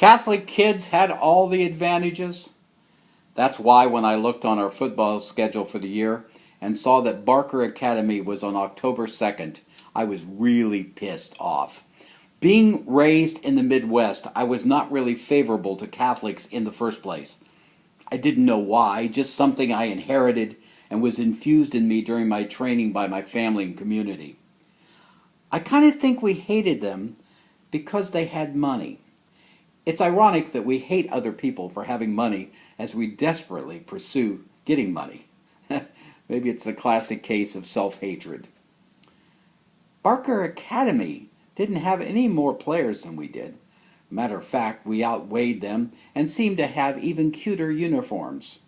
Catholic kids had all the advantages. That's why when I looked on our football schedule for the year and saw that Barker Academy was on October 2nd, I was really pissed off. Being raised in the Midwest, I was not really favorable to Catholics in the first place. I didn't know why, just something I inherited and was infused in me during my training by my family and community. I kind of think we hated them because they had money. It's ironic that we hate other people for having money as we desperately pursue getting money. Maybe it's the classic case of self-hatred. Barker Academy didn't have any more players than we did. Matter of fact, we outweighed them and seemed to have even cuter uniforms.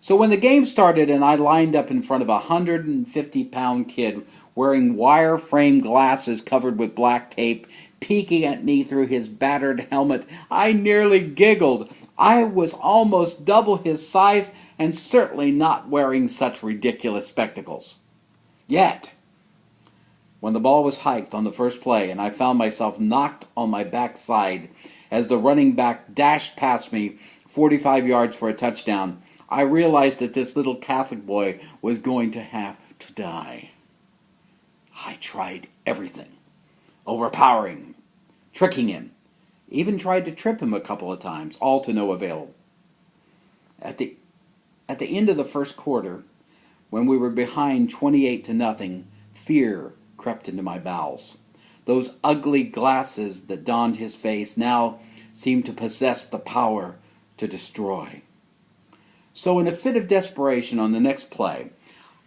So when the game started and I lined up in front of a 150-pound kid wearing wire-frame glasses covered with black tape, peeking at me through his battered helmet, I nearly giggled. I was almost double his size and certainly not wearing such ridiculous spectacles. Yet, when the ball was hiked on the first play and I found myself knocked on my backside as the running back dashed past me 45 yards for a touchdown, I realized that this little Catholic boy was going to have to die. I tried everything. Overpowering, tricking him, even tried to trip him a couple of times, all to no avail. At the end of the first quarter, when we were behind 28-0, fear crept into my bowels. Those ugly glasses that donned his face now seemed to possess the power to destroy. So in a fit of desperation on the next play,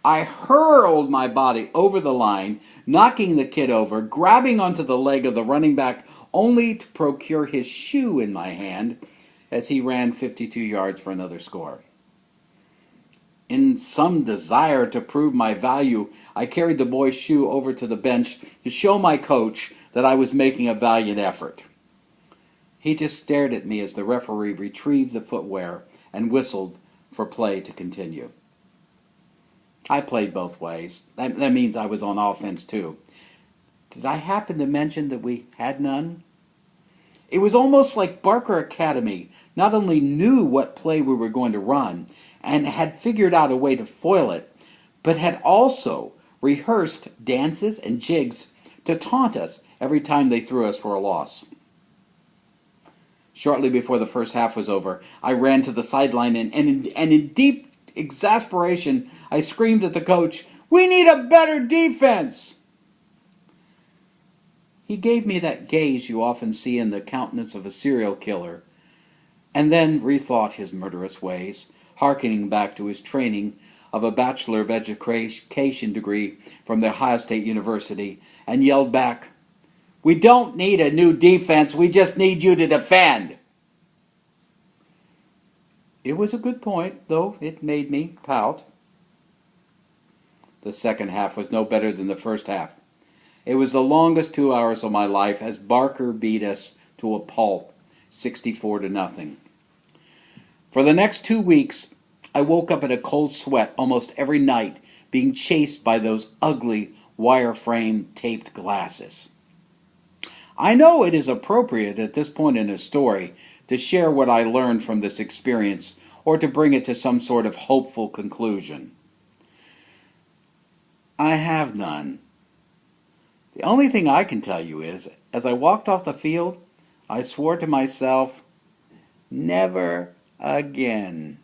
I hurled my body over the line, knocking the kid over, grabbing onto the leg of the running back, only to procure his shoe in my hand as he ran 52 yards for another score. In some desire to prove my value, I carried the boy's shoe over to the bench to show my coach that I was making a valiant effort. He just stared at me as the referee retrieved the footwear and whistled for play to continue. I played both ways. That means I was on offense too. Did I happen to mention that we had none? It was almost like Barker Academy not only knew what play we were going to run and had figured out a way to foil it, but had also rehearsed dances and jigs to taunt us every time they threw us for a loss. Shortly before the first half was over, I ran to the sideline and in deep exasperation, I screamed at the coach, "We need a better defense!" He gave me that gaze you often see in the countenance of a serial killer, and then rethought his murderous ways, hearkening back to his training of a Bachelor of Education degree from the Ohio State University, and yelled back, "We don't need a new defense, we just need you to defend." It was a good point, though it made me pout. The second half was no better than the first half. It was the longest 2 hours of my life as Barker beat us to a pulp, 64-0. For the next 2 weeks, I woke up in a cold sweat almost every night, being chased by those ugly wire-frame taped glasses. I know it is appropriate at this point in a story to share what I learned from this experience or to bring it to some sort of hopeful conclusion. I have none. The only thing I can tell you is, as I walked off the field, I swore to myself, never again.